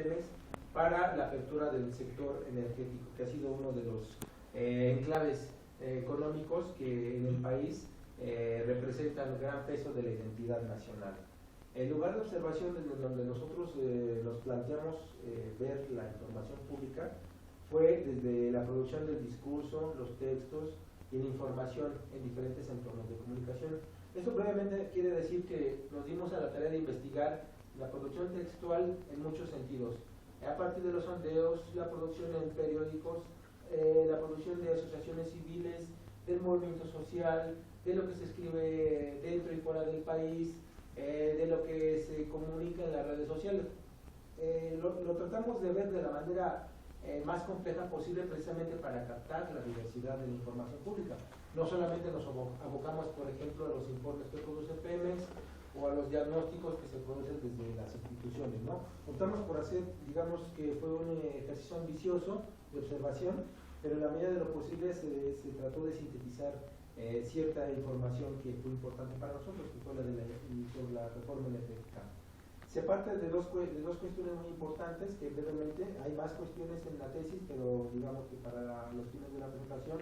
Pemex para la apertura del sector energético, que ha sido uno de los enclaves económicos que en el país representan un gran peso de la identidad nacional. El lugar de observación desde donde nosotros nos planteamos ver la información pública fue desde la producción del discurso, los textos y la información en diferentes entornos de comunicación. Esto brevemente quiere decir que nos dimos a la tarea de investigar la producción textual en muchos sentidos, a partir de los sondeos, la producción en periódicos, la producción de asociaciones civiles, del movimiento social, de lo que se escribe dentro y fuera del país, de lo que se comunica en las redes sociales. Lo tratamos de ver de la manera más compleja posible, precisamente para captar la diversidad de la información pública. No solamente nos abocamos, por ejemplo, a los informes que produce Pemex o a los diagnósticos que se producen desde las instituciones, ¿no? Optamos por hacer, digamos que fue un ejercicio ambicioso de observación, pero en la medida de lo posible se trató de sintetizar cierta información que fue importante para nosotros, que fue la de sobre la reforma energética. Se parte de dos cuestiones muy importantes, que brevemente, hay más cuestiones en la tesis, pero digamos que para los fines de la presentación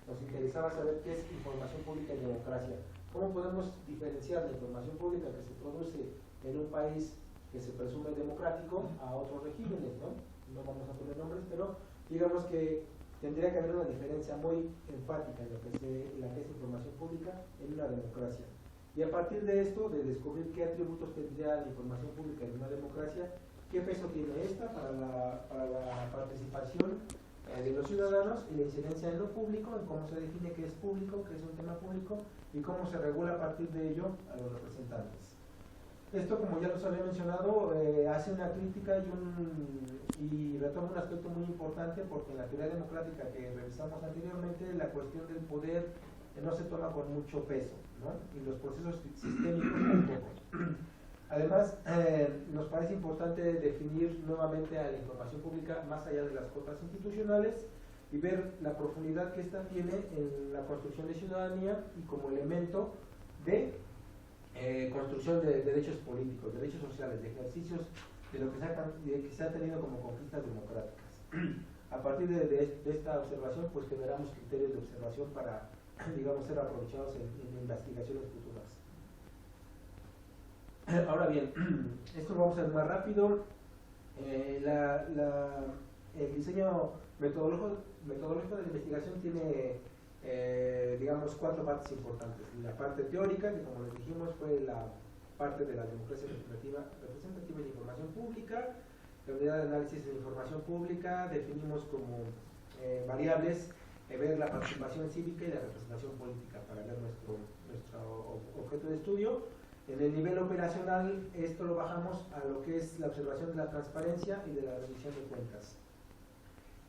nos interesaba saber qué es información pública y democracia. ¿Cómo podemos diferenciar la información pública que se produce en un país que se presume democrático a otros regímenes, ¿no? No vamos a poner nombres, pero digamos que tendría que haber una diferencia muy enfática en lo que es información pública en una democracia. Y a partir de esto, de descubrir qué atributos tendría la información pública en una democracia, qué peso tiene esta para la participación de los ciudadanos y la incidencia en lo público, en cómo se define qué es público, qué es un tema público y cómo se regula a partir de ello a los representantes. Esto, como ya los había mencionado, hace una crítica y retoma un aspecto muy importante, porque en la teoría democrática que revisamos anteriormente, la cuestión del poder no se toma con mucho peso, ¿no? Y los procesos sistémicos tampoco. Además, nos parece importante definir nuevamente a la información pública más allá de las cotas institucionales y ver la profundidad que ésta tiene en la construcción de ciudadanía y como elemento de construcción de derechos políticos, derechos sociales, de ejercicios de lo que se ha tenido como conquistas democráticas. A partir de esta observación, pues generamos criterios de observación para, digamos, ser aprovechados en investigaciones futuras. Ahora bien, esto lo vamos a ver más rápido. El diseño metodológico de la investigación tiene, digamos, 4 partes importantes. La parte teórica, que como les dijimos fue la parte de la democracia representativa y la información pública. La unidad de análisis de información pública definimos como variables ver la participación cívica y la representación política para ver nuestro objeto de estudio. En el nivel operacional, esto lo bajamos a lo que es la observación de la transparencia y de la rendición de cuentas.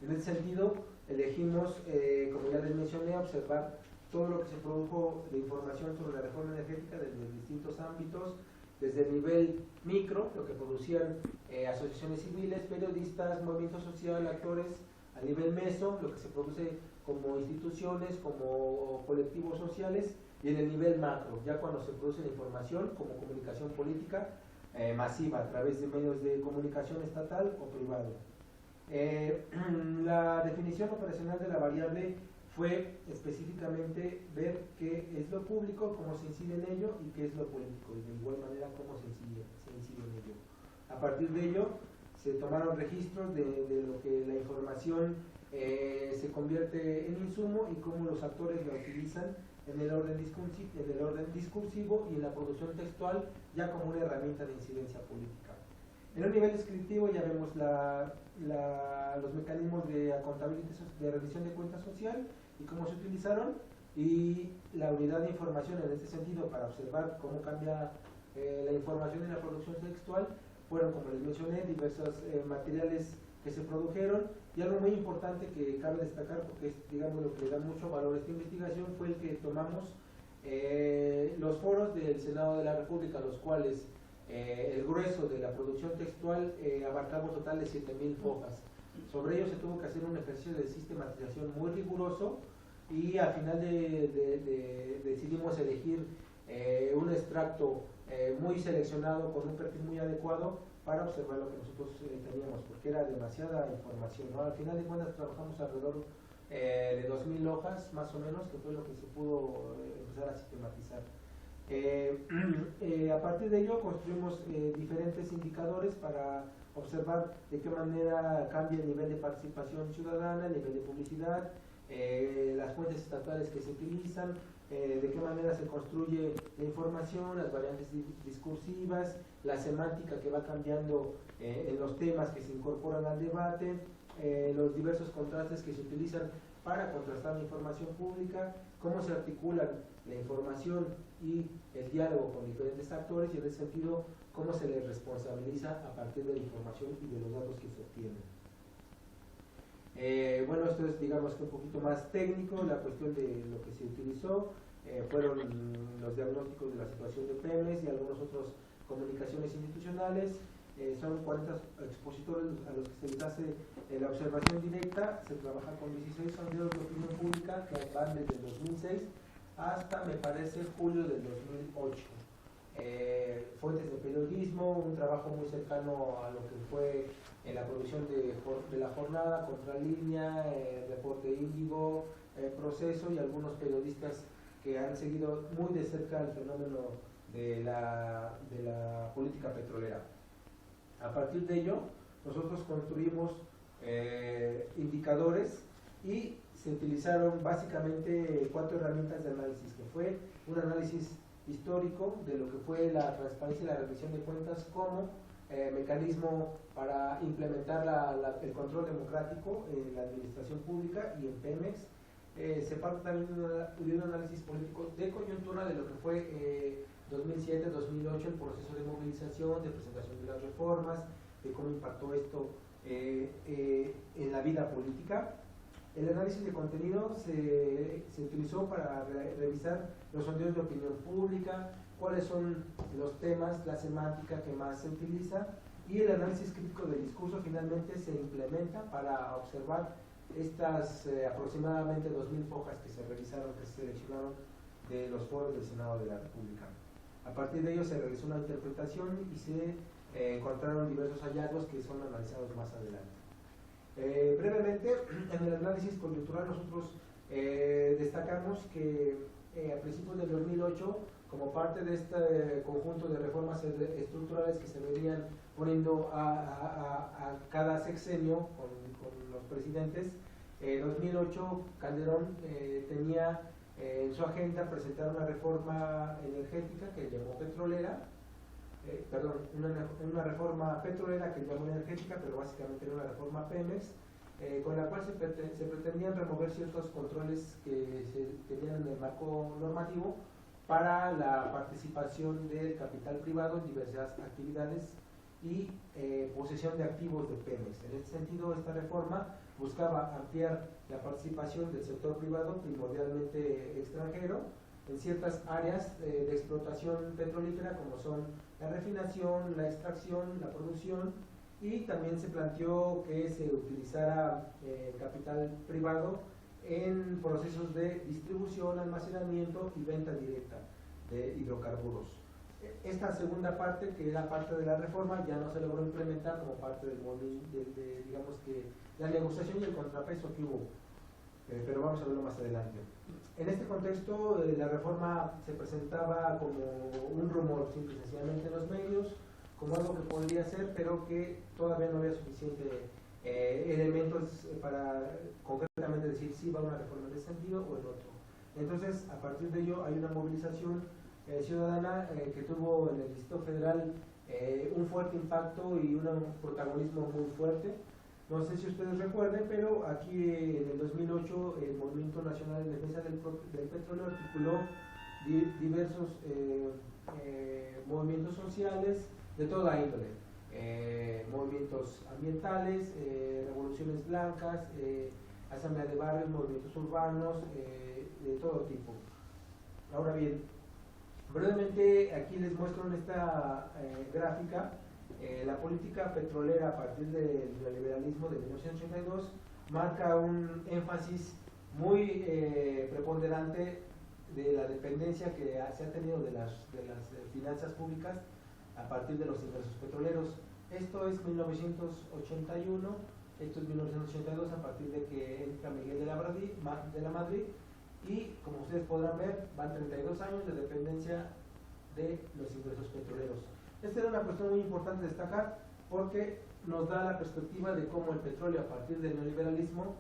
En ese sentido, elegimos, como ya les mencioné, observar todo lo que se produjo de información sobre la reforma energética desde distintos ámbitos, desde el nivel micro, lo que producían asociaciones civiles, periodistas, movimiento social, actores, a nivel meso, lo que se produce como instituciones, como colectivos sociales, y en el nivel macro, ya cuando se produce la información como comunicación política masiva a través de medios de comunicación estatal o privado. La definición operacional de la variable fue específicamente ver qué es lo público, cómo se incide en ello y qué es lo político, y de igual manera cómo se incide en ello. A partir de ello se tomaron registros de lo que la información se convierte en insumo y cómo los actores la utilizan en el orden discursivo y en la producción textual ya como una herramienta de incidencia política. En un nivel descriptivo ya vemos los mecanismos de accountability, de rendición de cuentas social y cómo se utilizaron, y la unidad de información en este sentido para observar cómo cambia la información en la producción textual fueron, como les mencioné, diversos materiales que se produjeron, y algo muy importante que cabe destacar, porque es, digamos, lo que le da mucho valor a esta investigación, fue el que tomamos los foros del Senado de la República, los cuales el grueso de la producción textual abarcaba un total de 7,000 hojas. Sobre ello se tuvo que hacer un ejercicio de sistematización muy riguroso, y al final decidimos elegir un extracto muy seleccionado con un perfil muy adecuado para observar lo que nosotros teníamos que era demasiada información, ¿no? Al final de cuentas trabajamos alrededor de 2000 hojas más o menos, que fue lo que se pudo empezar a sistematizar. A partir de ello construimos diferentes indicadores para observar de qué manera cambia el nivel de participación ciudadana, el nivel de publicidad, las fuentes estatales que se utilizan, de qué manera se construye la información, las variantes discursivas, la semántica que va cambiando en los temas que se incorporan al debate, los diversos contrastes que se utilizan para contrastar la información pública, cómo se articulan la información y el diálogo con diferentes actores y en ese sentido cómo se les responsabiliza a partir de la información y de los datos que se obtienen. Bueno, esto es digamos que un poquito más técnico, la cuestión de lo que se utilizó, fueron los diagnósticos de la situación de PEMEX y algunos otros comunicaciones institucionales. Son 40 expositores a los que se les hace la observación directa. Se trabaja con 16 sondeos de opinión pública que van desde el 2006 hasta, me parece, julio del 2008. Fuentes de periodismo, un trabajo muy cercano a lo que fue la producción de la jornada, Contralínea, Reporte Índigo, Proceso y algunos periodistas que han seguido muy de cerca el fenómeno de la política petrolera. A partir de ello, nosotros construimos indicadores y se utilizaron básicamente 4 herramientas de análisis, que fue un análisis histórico de lo que fue la transparencia y la rendición de cuentas como mecanismo para implementar el control democrático en la administración pública y en Pemex. Se parte también de un análisis político de coyuntura de lo que fue 2007-2008, el proceso de movilización, de presentación de las reformas, de cómo impactó esto en la vida política. El análisis de contenido se utilizó para revisar los sondeos de opinión pública, cuáles son los temas, la semántica que más se utiliza, y el análisis crítico del discurso finalmente se implementa para observar estas aproximadamente 2000 hojas que se revisaron, que se seleccionaron de los foros del Senado de la República. A partir de ello se realizó una interpretación y se encontraron diversos hallazgos que son analizados más adelante. Brevemente, en el análisis coyuntural nosotros destacamos que a principios del 2008, como parte de este conjunto de reformas estructurales que se venían poniendo a cada sexenio con los presidentes, en 2008 Calderón tenía en su agenda presentar una reforma energética que llamó petrolera, una reforma petrolera que llamó energética, pero básicamente era una reforma Pemex, con la cual se pretendían remover ciertos controles que se tenían en el marco normativo para la participación del capital privado en diversas actividades y posesión de activos de Pemex. En este sentido, esta reforma buscaba ampliar la participación del sector privado, primordialmente extranjero, en ciertas áreas de explotación petrolífera como son la refinación, la extracción, la producción, y también se planteó que se utilizara capital privado en procesos de distribución, almacenamiento y venta directa de hidrocarburos. Esta segunda parte, que era parte de la reforma, ya no se logró implementar como parte del digamos que la negociación y el contrapeso que hubo, pero vamos a verlo más adelante. En este contexto, la reforma se presentaba como un rumor, simple y sencillamente en los medios, como algo que podría ser, pero que todavía no había suficiente elementos para concretamente decir si va una reforma en ese sentido o en otro. Entonces, a partir de ello, hay una movilización ciudadana que tuvo en el Distrito Federal un fuerte impacto y un protagonismo muy fuerte. No sé si ustedes recuerden, pero aquí en el 2008 el Movimiento Nacional en Defensa del Petróleo articuló diversos movimientos sociales de toda índole, movimientos ambientales, revoluciones blancas, asamblea de barrios, movimientos urbanos, de todo tipo. Ahora bien, brevemente aquí les muestro en esta gráfica la política petrolera a partir del neoliberalismo de 1982 marca un énfasis muy preponderante de la dependencia que se ha tenido de las finanzas públicas a partir de los ingresos petroleros. Esto es 1981, esto es 1982 a partir de que entra Miguel de la Madrid, y como ustedes podrán ver, van 32 años de dependencia de los ingresos petroleros. Esta era una cuestión muy importante destacar porque nos da la perspectiva de cómo el petróleo, a partir del neoliberalismo,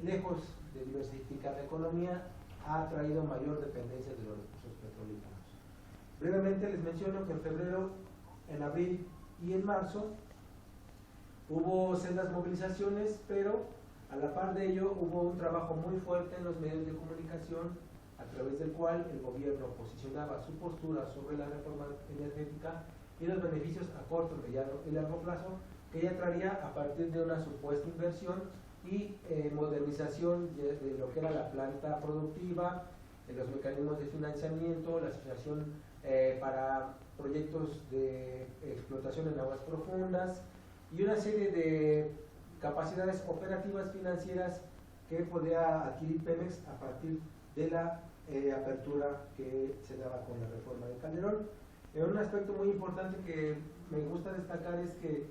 lejos de diversificar la economía, ha traído mayor dependencia de los recursos petrolíferos. Brevemente les menciono que en febrero, en abril y en marzo hubo sendas movilizaciones, pero a la par de ello hubo un trabajo muy fuerte en los medios de comunicación, a través del cual el gobierno posicionaba su postura sobre la reforma energética y los beneficios a corto, mediano y largo plazo que ella traería a partir de una supuesta inversión y modernización de lo que era la planta productiva, los mecanismos de financiamiento, la asociación para proyectos de explotación en aguas profundas y una serie de capacidades operativas financieras que podía adquirir Pemex a partir de la apertura que se daba con la reforma de Calderón. Un aspecto muy importante que me gusta destacar es que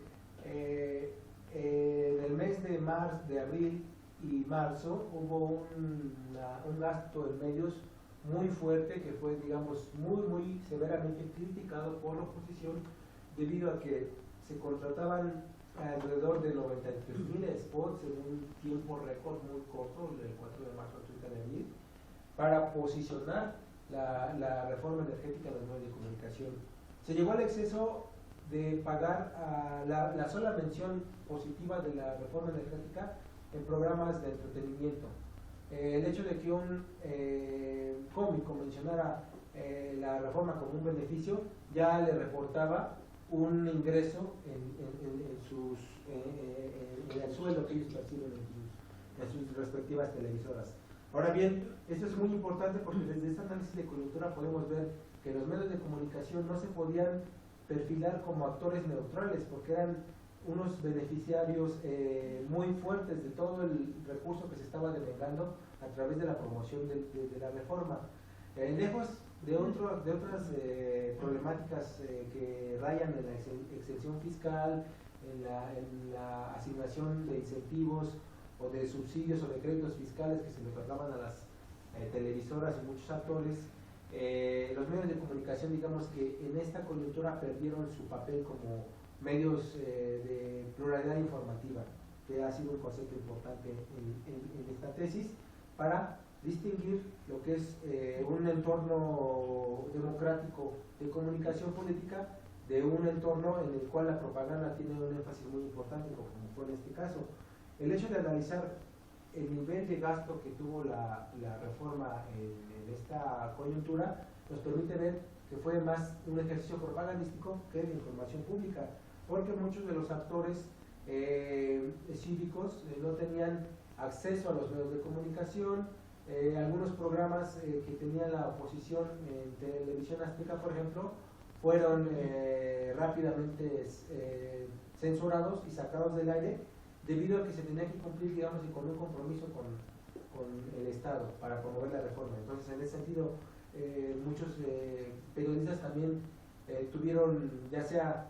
en el mes de abril y marzo hubo un gasto en medios muy fuerte que fue, digamos, muy severamente criticado por la oposición debido a que se contrataban alrededor de 93,000 spots en un tiempo récord muy corto, del 4 de marzo al 30 de abril, para posicionar la reforma energética en los medios de comunicación. Se llegó al exceso de pagar la sola mención positiva de la reforma energética en programas de entretenimiento. El hecho de que un cómico mencionara la reforma como un beneficio ya le reportaba un ingreso en el sueldo que ellos perciben en sus respectivas televisoras. Ahora bien, esto es muy importante porque desde este análisis de coyuntura podemos ver que los medios de comunicación no se podían perfilar como actores neutrales porque eran unos beneficiarios muy fuertes de todo el recurso que se estaba devengando a través de la promoción de la reforma. Lejos de otras problemáticas que rayan en la exención fiscal, en la asignación de incentivos o de subsidios o de créditos fiscales que se le otorgaban a las televisoras y muchos actores, los medios de comunicación, digamos que en esta coyuntura perdieron su papel como medios de pluralidad informativa, que ha sido un concepto importante en esta tesis, para distinguir lo que es un entorno democrático de comunicación política de un entorno en el cual la propaganda tiene un énfasis muy importante, como fue en este caso. El hecho de analizar el nivel de gasto que tuvo la reforma en esta coyuntura nos permite ver que fue más un ejercicio propagandístico que de información pública, porque muchos de los actores cívicos no tenían acceso a los medios de comunicación. Algunos programas que tenía la oposición en Televisión Azteca, por ejemplo, fueron rápidamente censurados y sacados del aire debido a que se tenía que cumplir, digamos, con un compromiso con el Estado para promover la reforma. Entonces, en ese sentido, muchos periodistas también tuvieron ya sea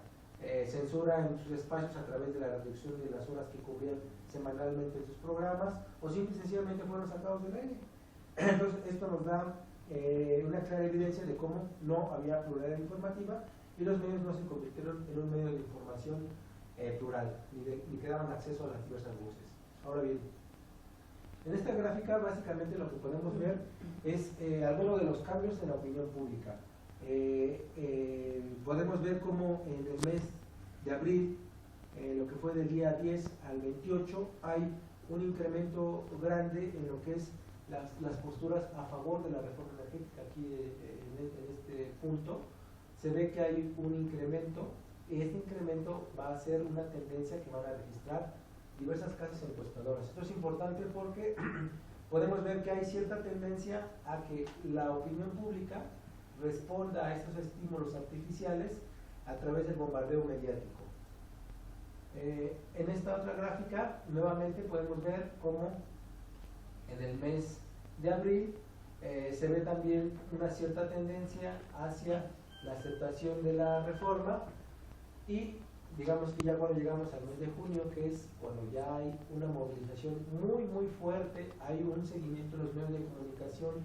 censura en sus espacios a través de la reducción de las horas que cubrían semanalmente en sus programas, o simple y sencillamente fueron sacados del aire. Entonces, esto nos da una clara evidencia de cómo no había pluralidad informativa y los medios no se convirtieron en un medio de información plural, ni que daban acceso a las diversas voces. Ahora bien, en esta gráfica básicamente lo que podemos ver es algunos de los cambios en la opinión pública. Podemos ver cómo en el mes de abril, lo que fue del día 10 al 28, hay un incremento grande en lo que es las posturas a favor de la reforma energética. Aquí en este punto se ve que hay un incremento, y este incremento va a ser una tendencia que van a registrar diversas casas encuestadoras. Esto es importante porque podemos ver que hay cierta tendencia a que la opinión pública responda a estos estímulos artificiales a través del bombardeo mediático. En esta otra gráfica, nuevamente podemos ver cómo en el mes de abril se ve también una cierta tendencia hacia la aceptación de la reforma, y digamos que ya cuando llegamos al mes de junio, que es cuando ya hay una movilización muy fuerte, hay un seguimiento en los medios de comunicación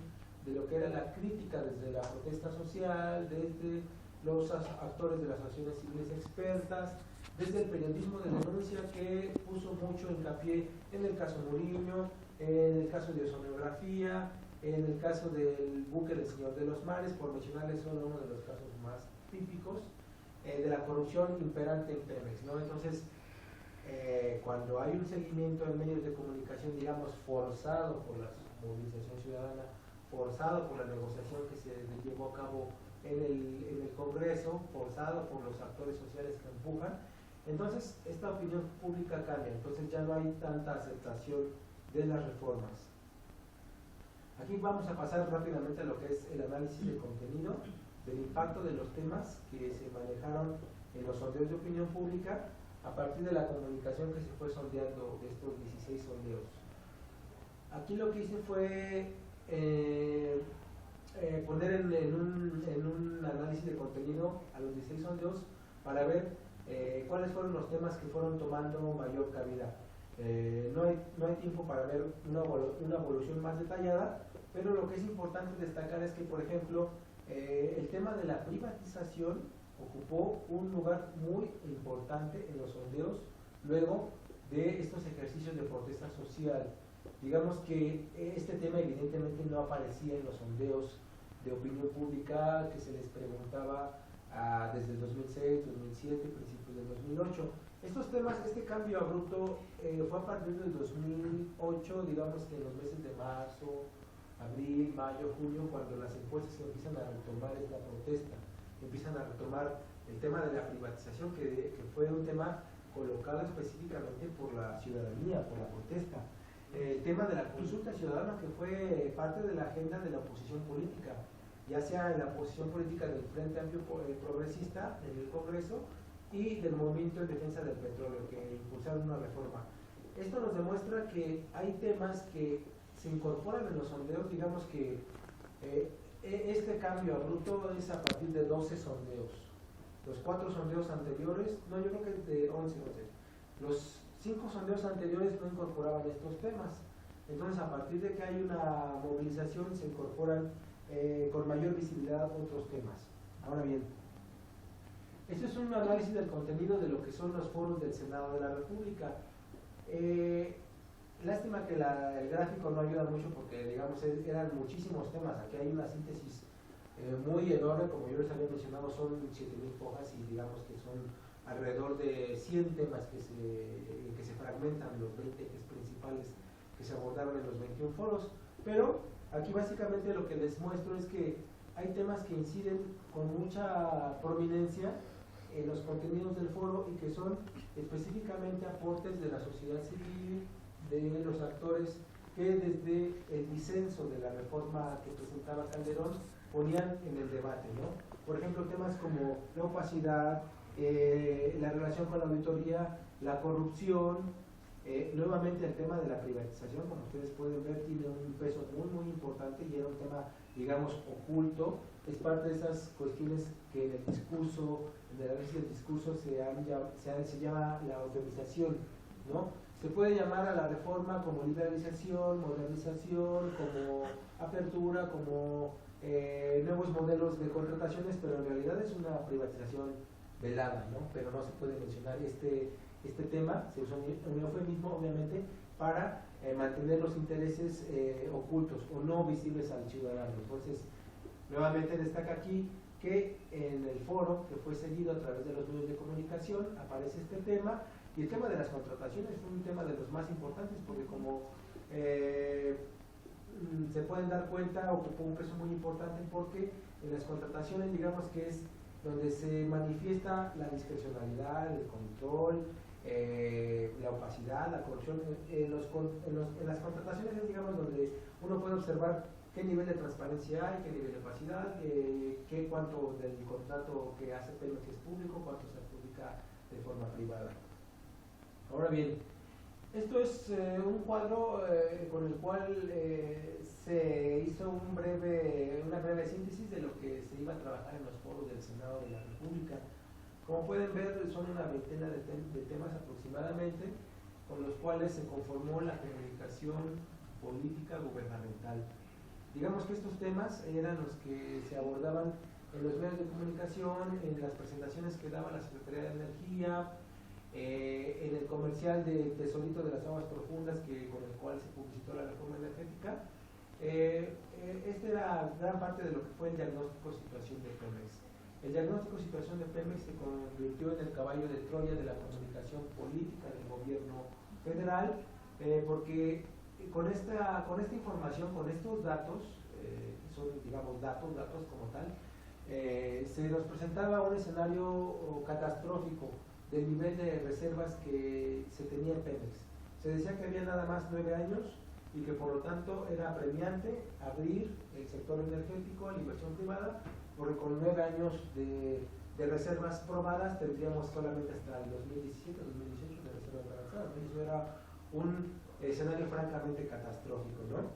de lo que era la crítica desde la protesta social, desde los actores de las asociaciones civiles expertas, desde el periodismo de denuncia que puso mucho hincapié en el caso Muriño, en el caso de oceanografía, en el caso del buque del Señor de los Mares, por mencionarles solo uno de los casos más típicos, de la corrupción imperante en Pemex, ¿no? Entonces, cuando hay un seguimiento en medios de comunicación, digamos, forzado por la movilización ciudadana, forzado por la negociación que se llevó a cabo en el Congreso, forzado por los actores sociales que empujan, entonces esta opinión pública cambia, entonces ya no hay tanta aceptación de las reformas. Aquí vamos a pasar rápidamente a lo que es el análisis de contenido, del impacto de los temas que se manejaron en los sondeos de opinión pública a partir de la comunicación que se fue sondeando de estos 16 sondeos. Aquí lo que hice fue poner en un análisis de contenido a los 16 sondeos para ver cuáles fueron los temas que fueron tomando mayor cabida. No hay tiempo para ver una evolución más detallada, pero lo que es importante destacar es que, por ejemplo, el tema de la privatización ocupó un lugar muy importante en los sondeos luego de estos ejercicios de protesta social. Digamos que este tema evidentemente no aparecía en los sondeos de opinión pública que se les preguntaba desde el 2006, 2007, principios del 2008. Estos temas, este cambio abrupto fue a partir del 2008, digamos que en los meses de marzo, abril, mayo, junio, cuando las encuestas empiezan a retomar esta protesta, empiezan a retomar el tema de la privatización, que fue un tema colocado específicamente por la ciudadanía, por la protesta. El tema de la consulta ciudadana, que fue parte de la agenda de la oposición política, ya sea en la oposición política del Frente Amplio Progresista en el Congreso y del Movimiento en Defensa del Petróleo, que impulsaron una reforma. Esto nos demuestra que hay temas que se incorporan en los sondeos, digamos que este cambio abrupto es a partir de 12 sondeos. Los 4 sondeos anteriores, no, yo creo que de 11. Los 5 sondeos anteriores no incorporaban estos temas. Entonces, a partir de que hay una movilización, se incorporan con mayor visibilidad otros temas. Ahora bien, esto es un análisis del contenido de lo que son los foros del Senado de la República. Lástima que el gráfico no ayuda mucho porque, digamos, eran muchísimos temas. Aquí hay una síntesis muy enorme, como yo les había mencionado, son 7.000 hojas y digamos que son alrededor de 100 temas que se fragmentan, los 20 ejes principales que se abordaron en los 21 foros. Pero aquí básicamente lo que les muestro es que hay temas que inciden con mucha prominencia en los contenidos del foro y que son específicamente aportes de la sociedad civil, de los actores que desde el disenso de la reforma que presentaba Calderón ponían en el debate, ¿no? Por ejemplo, temas como la opacidad, la relación con la auditoría, la corrupción, nuevamente el tema de la privatización, como ustedes pueden ver, tiene un peso muy importante y era un tema, digamos, oculto. Es parte de esas cuestiones que en el discurso, en el análisis del discurso se llama la autorización, ¿no? Se puede llamar a la reforma como liberalización, modernización, como apertura, como nuevos modelos de contrataciones, pero en realidad es una privatización velada, ¿no? Pero no se puede mencionar este tema, se usa un eufemismo obviamente para mantener los intereses ocultos o no visibles al ciudadano. Entonces, nuevamente destaca aquí que en el foro que fue seguido a través de los medios de comunicación aparece este tema, y el tema de las contrataciones fue un tema de los más importantes porque, como se pueden dar cuenta, ocupó un peso muy importante porque en las contrataciones, digamos que es donde se manifiesta la discrecionalidad, el control, la opacidad, la corrupción. En las contrataciones es, digamos, donde uno puede observar qué nivel de transparencia hay, qué nivel de opacidad, cuánto del contrato que hace Pemex es público, cuánto se adjudica de forma privada. Ahora bien, esto es un cuadro con el cual se hizo una breve síntesis de lo que se iba a trabajar en los foros del Senado de la República. Como pueden ver, son una veintena de temas aproximadamente, con los cuales se conformó la comunicación política gubernamental. Digamos que estos temas eran los que se abordaban en los medios de comunicación, en las presentaciones que daba la Secretaría de Energía, en el comercial de Tesorito de las Aguas Profundas con el cual se publicitó la reforma energética. Esta era gran parte de lo que fue el diagnóstico de situación de Pemex. El diagnóstico de situación de Pemex se convirtió en el caballo de Troya de la comunicación política del gobierno federal, porque con esta información, con estos datos, que son, digamos, datos como tal, se nos presentaba un escenario catastrófico del nivel de reservas que se tenía en Pemex. Se decía que había nada más 9 años y que por lo tanto era apremiante abrir el sector energético a la inversión privada, porque con 9 años de reservas probadas tendríamos solamente hasta el 2017, 2018 de reservas garantizadas. Eso era un escenario francamente catastrófico, ¿no?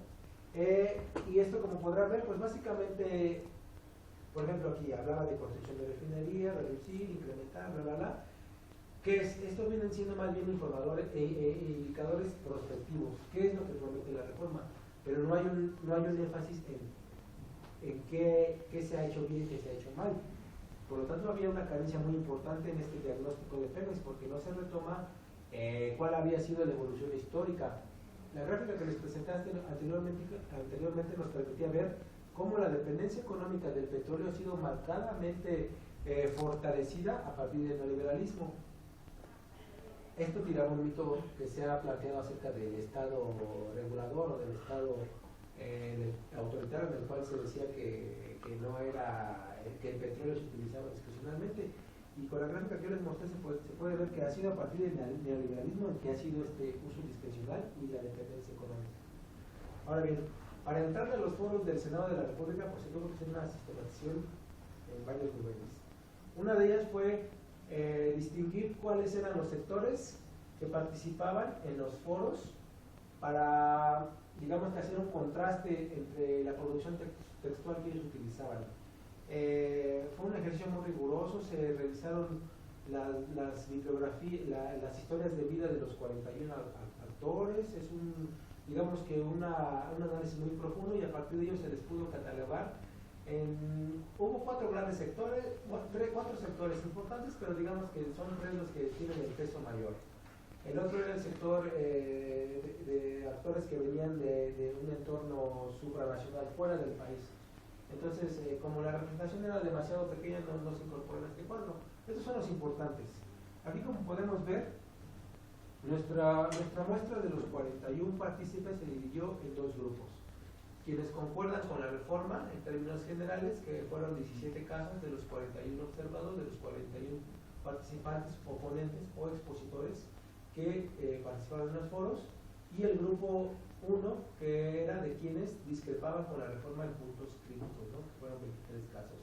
Y esto, como podrán ver, pues básicamente, por ejemplo, aquí hablaba de construcción de refinería, reducir, incrementar, bla, bla, bla. ¿Qué es? Estos vienen siendo más bien informadores indicadores prospectivos. ¿Qué es lo que promete la reforma? Pero no hay un énfasis en qué se ha hecho bien y qué se ha hecho mal. Por lo tanto, había una carencia muy importante en este diagnóstico de Pemex, porque no se retoma cuál había sido la evolución histórica. La gráfica que les presenté anteriormente nos permitía ver cómo la dependencia económica del petróleo ha sido marcadamente fortalecida a partir del neoliberalismo. Esto tiraba un mito que se ha planteado acerca del Estado regulador o del Estado autoritario, en el cual se decía que no era, que el petróleo se utilizaba discrecionalmente. Y con la gráfica que yo les mostré se puede ver que ha sido a partir del neoliberalismo en que ha sido este uso discrecional y la dependencia económica. Ahora bien, para entrar a los foros del Senado de la República, pues se tuvo que hacer una sistematización en varios niveles. Una de ellas fue distinguir cuáles eran los sectores que participaban en los foros para, digamos, que hacer un contraste entre la producción textual que ellos utilizaban. Fue un ejercicio muy riguroso, se revisaron las bibliografías, las historias de vida de los 41 actores, es digamos que un análisis muy profundo, y a partir de ello se les pudo catalogar. Hubo 4 grandes sectores, 4 sectores importantes, pero digamos que son 3 los que tienen el peso mayor. El otro era el sector de actores que venían de un entorno supranacional fuera del país. Entonces, como la representación era demasiado pequeña, no se incorporó en este cuadro. Estos son los importantes. Aquí, como podemos ver, nuestra muestra de los 41 partícipes se dividió en 2 grupos. Quienes concuerdan con la reforma en términos generales, que fueron 17 casos de los 41 observados, de los 41 participantes, oponentes o expositores que participaron en los foros, y el grupo 1, que era de quienes discrepaban con la reforma en puntos críticos, ¿no? Que fueron 23 casos.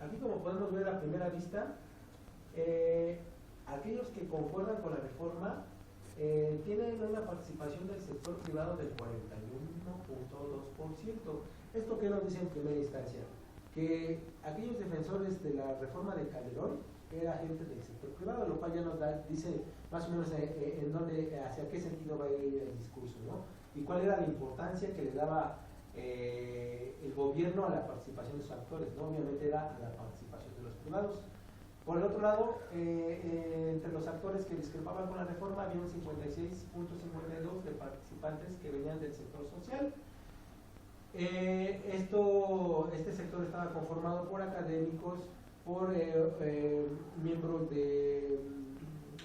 Aquí, como podemos ver a primera vista, aquellos que concuerdan con la reforma tienen una participación del sector privado del 41.2%. ¿Esto qué nos dice en primera instancia? Que aquellos defensores de la reforma de Calderón era gente del sector privado, lo cual ya nos dice más o menos hacia qué sentido va a ir el discurso, ¿no? Y cuál era la importancia que le daba el gobierno a la participación de sus actores, ¿no? Obviamente era a la participación de los privados. Por el otro lado, entre los actores que discrepaban con la reforma había un 56.52 de participantes que venían del sector social. Este sector estaba conformado por académicos, por miembros de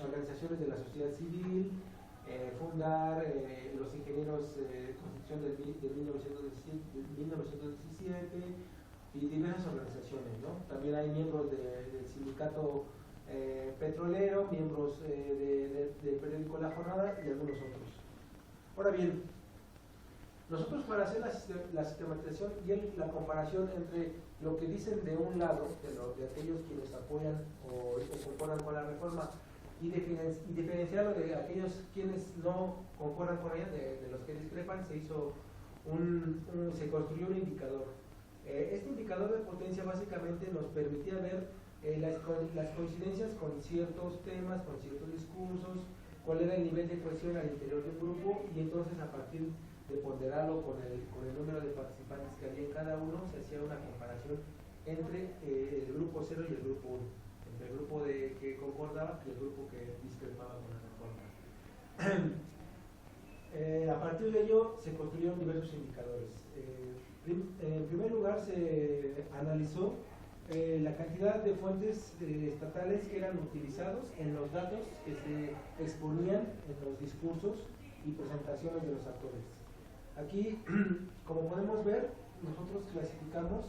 organizaciones de la sociedad civil, Fundar, los ingenieros de construcción de 1917 y diversas organizaciones, ¿no? También hay miembros del sindicato petrolero, miembros del periódico La Jornada y algunos otros. Ahora bien, nosotros, para hacer la sistematización y la comparación entre lo que dicen de un lado, de aquellos quienes apoyan o concuerdan con la reforma, y diferenciarlo de aquellos quienes no concuerdan con ella, de los que discrepan, se construyó un indicador. Este indicador de potencia básicamente nos permitía ver las coincidencias con ciertos temas, con ciertos discursos, cuál era el nivel de cohesión al interior del grupo, y entonces a partir de ponderarlo con el número de participantes que había en cada uno, se hacía una comparación entre el grupo 0 y el grupo 1, entre el grupo que concordaba y el grupo que discrepaba con la reforma. A partir de ello se construyeron diversos indicadores. En primer lugar se analizó la cantidad de fuentes estatales que eran utilizados en los datos que se exponían en los discursos y presentaciones de los actores. Aquí, como podemos ver, nosotros clasificamos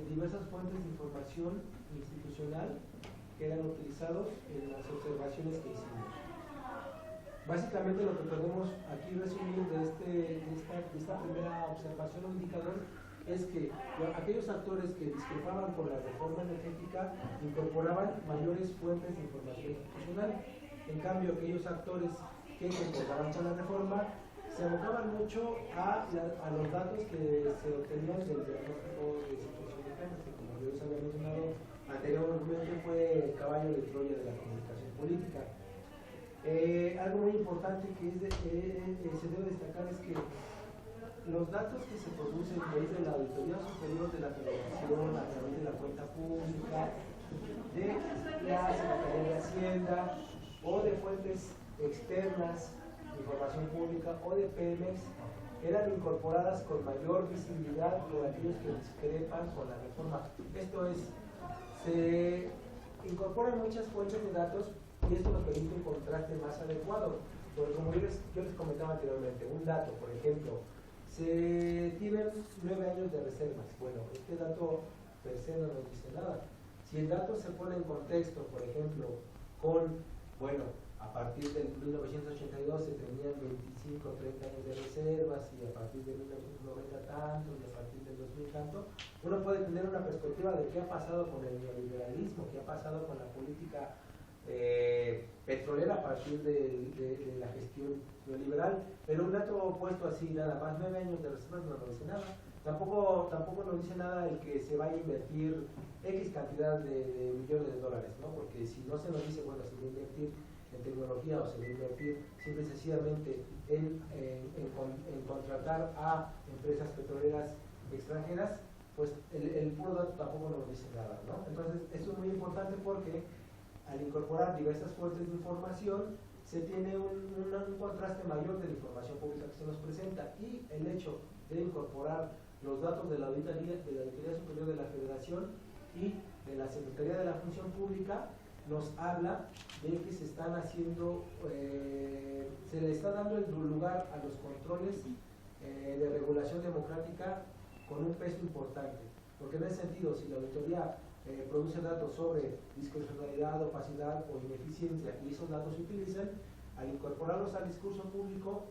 diversas fuentes de información institucional que eran utilizados en las observaciones que hicimos. Básicamente lo que podemos aquí resumir de esta primera observación o indicador es que aquellos actores que discrepaban con la reforma energética incorporaban mayores fuentes de información institucional. En cambio, aquellos actores que concordaban con la reforma se abocaban mucho a los datos que se obtenían del diagnóstico de situación de temas, que como yo les había mencionado anteriormente fue el caballo de Troya de la comunicación política. Algo muy importante que se debe destacar es que los datos que se producen desde la Auditoría Superior de la Federación a través de la cuenta pública, de la Secretaría de Hacienda o de fuentes externas de información pública o de Pemex eran incorporadas con mayor visibilidad por aquellos que discrepan con la reforma. Esto es, se incorporan muchas fuentes de datos y esto nos permite un contraste más adecuado. Porque como yo les comentaba anteriormente, un dato, por ejemplo, se tienen 9 años de reservas. Bueno, este dato per se no nos dice nada. Si el dato se pone en contexto, por ejemplo, con, bueno, a partir del 1982 se tenían 25 o 30 años de reservas y a partir de 1990 tanto y a partir del 2000 tanto, uno puede tener una perspectiva de qué ha pasado con el neoliberalismo, qué ha pasado con la política petrolera a partir de la gestión neoliberal, pero un dato puesto así nada más, 9 años de reservas no nos dice nada. Tampoco nos dice nada el que se vaya a invertir X cantidad de millones de dólares, ¿no? Porque si no se nos dice, bueno, se va a invertir en tecnología o se va a invertir simple y sencillamente en contratar a empresas petroleras extranjeras, pues el puro dato tampoco nos dice nada, ¿no? Entonces, eso es muy importante porque al incorporar diversas fuentes de información se tiene un contraste mayor de la información pública que se nos presenta, y el hecho de incorporar los datos de la Auditoría Superior de la Federación y de la Secretaría de la Función Pública nos habla de que se están haciendo, se le está dando el lugar a los controles de regulación democrática con un peso importante, porque en ese sentido, si la auditoría produce datos sobre discrecionalidad, opacidad o ineficiencia y esos datos se utilizan, al incorporarlos al discurso público